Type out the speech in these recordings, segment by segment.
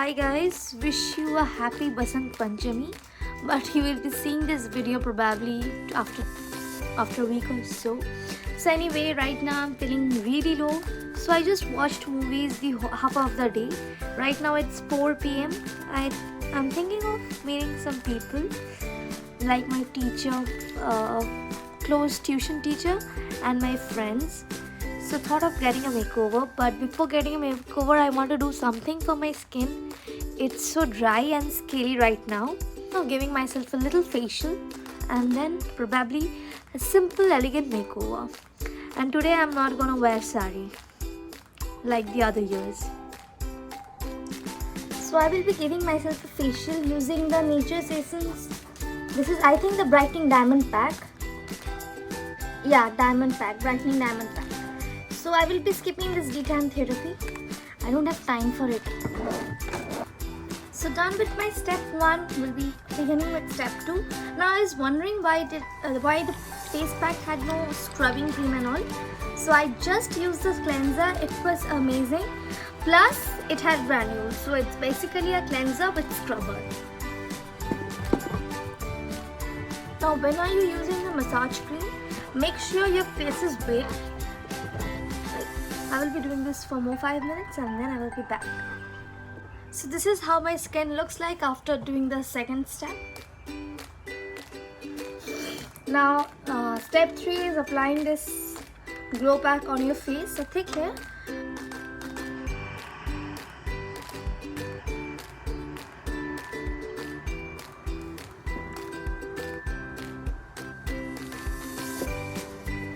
Hi guys, wish you a happy Basant Panchami, but you will be seeing this video probably after a week or so. So anyway, right now I'm feeling really low, so I just watched movies the half of the day. Right now it's 4 p.m. I'm thinking of meeting some people like my teacher, close tuition teacher, and my friends. So thought of getting a makeover, but before getting a makeover I want to do something for my skin. It's so dry and scaly right now. So giving myself a little facial and then probably a simple elegant makeover. And today I'm not gonna wear sari like the other years. So I will be giving myself a facial using the Nature's Essence. This is I think the brightening diamond pack. Yeah, diamond pack, brightening diamond pack. So I will be skipping this detan therapy. I don't have time for it. So done with my step 1, we'll be beginning with step 2. Now I was wondering why the face pack had no scrubbing cream and all. So I just used this cleanser. It was amazing. Plus it had granules. So it's basically a cleanser with scrubber. Now when are you using the massage cream? Make sure your face is wet. I will be doing this for more 5 minutes and then I will be back. So this is how my skin looks like after doing the second step. Now step 3 is applying this glow pack on your face, a thick layer.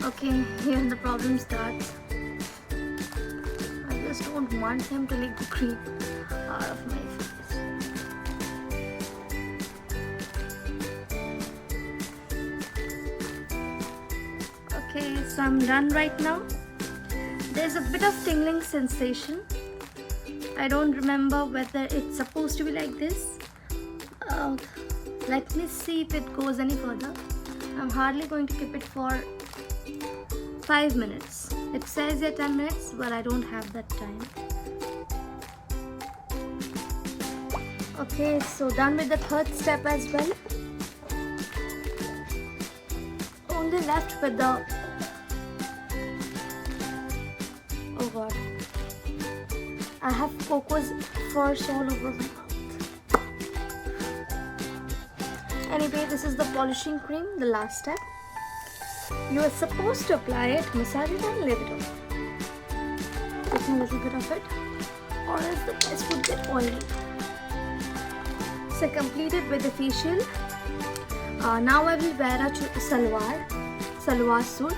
Okay, here the problem starts. I just don't want him to lick the cream out of my face. Okay, so I'm done right now. There's a bit of tingling sensation. I don't remember whether it's supposed to be like this. Let me see if it goes any further. I'm hardly going to keep it for 5 minutes. It says here 10 minutes, but I don't have that time. Okay, so done with the third step as well. Only left with the... Oh god. I have cocoa's furs all over my mouth. Anyway, this is the polishing cream, the last step. You are supposed to apply it, massage it and leave it off. Take a little bit of it, or else the face would get oily. So completed with the facial. Now I will wear a salwar suit.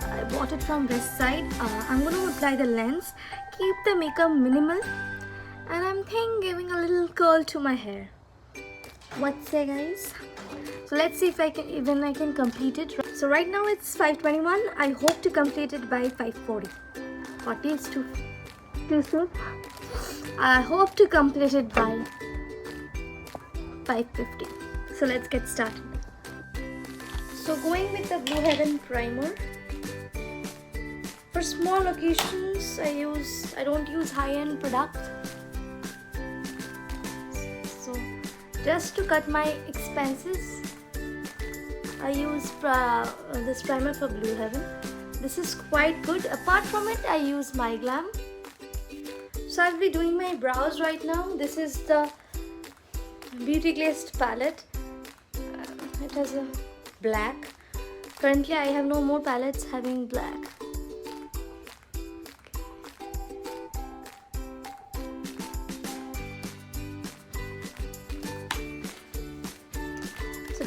I bought it from West Side. I'm going to apply the lens, keep the makeup minimal, and I'm thinking giving a little curl to my hair. What say guys? So let's see if I can complete it. So right now it's 5:21. I hope to complete it by 5:40. 40 is too soon. I hope to complete it by 5:50. So let's get started. So going with the Blue Heaven primer. For small occasions, I don't use high-end product. So just to cut my expenses, I use this primer for Blue Heaven. This is quite good. Apart from it, I use My Glam. So I'll be doing my brows right now. This is the Beauty Glazed palette. It has a black. Currently, I have no more palettes having black.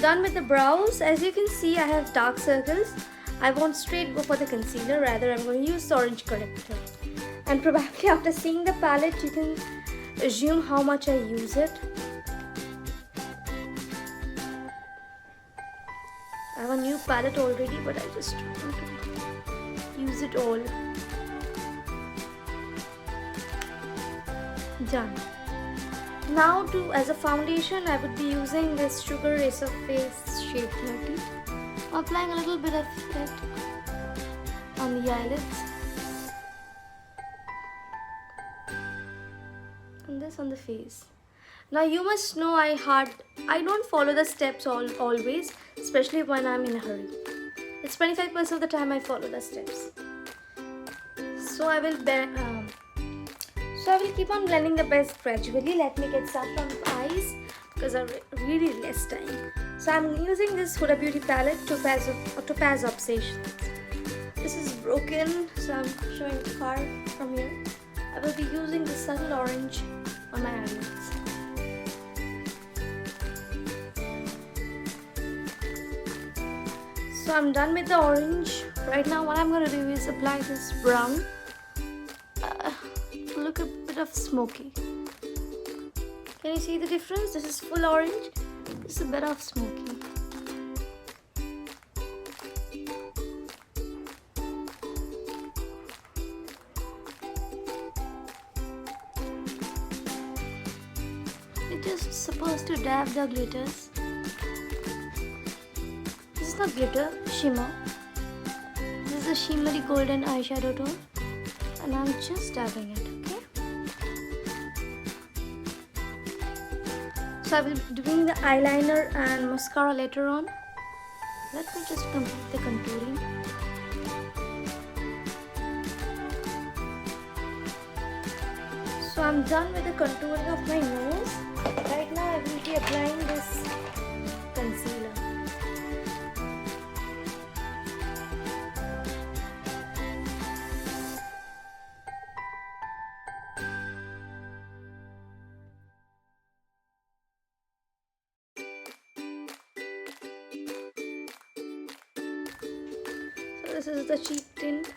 Done with the brows. As you can see, I have dark circles. I won't straight go for the concealer, rather I'm going to use the orange corrector. And probably after seeing the palette, you can assume how much I use it. I have a new palette already, but I just want to use it all. Done. Now as a foundation, I would be using this Sugar Eraser Face Shade 30. Applying a little bit of it on the eyelids. And this on the face. Now you must know I don't follow the steps always, especially when I'm in a hurry. It's 25% of the time I follow the steps. So I will keep on blending the base gradually. Let me get started on the eyes because I really less time. So I'm using this Huda Beauty palette, Topaz Obsessions. This is broken, so I'm showing far from here. I will be using the subtle orange on my eyelids. So I'm done with the orange. Right now what I'm going to do is apply this brown. Look a bit of smoky. Can you see the difference? This is full orange. This is a bit of smoky. It is supposed to dab the glitters. This is not glitter, shimmer. This is a shimmery golden eyeshadow tone, and I'm just dabbing it, okay? So I will be doing the eyeliner and mascara later on. Let me just complete the contouring. So I'm done with the contouring of my nose. Right now I will be applying this concealer. So this is the cheek tint.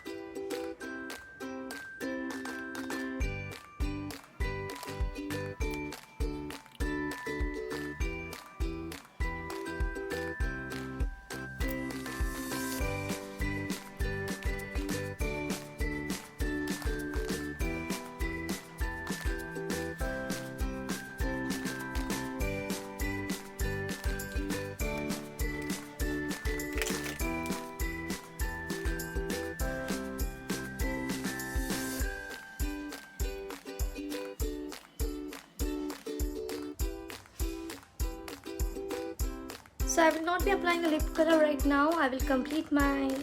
So I will not be applying the lip color right now. I will complete my,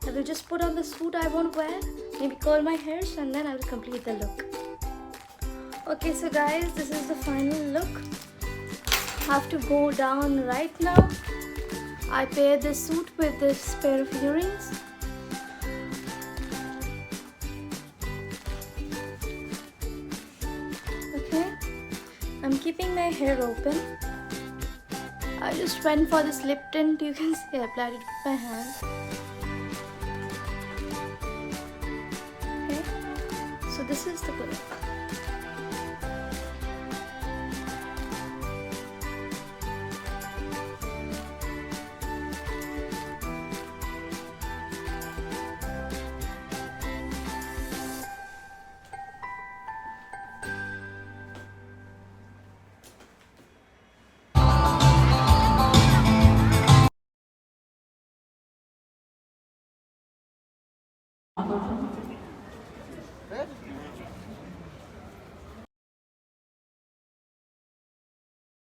I will just put on the suit I want to wear, maybe curl my hairs, and then I will complete the look. Okay, so guys, this is the final look. I have to go down right now. I paired this suit with this pair of earrings. Okay, I'm keeping my hair open. I just went for this lip tint. You can see I applied it with my hand. Okay, so this is the look.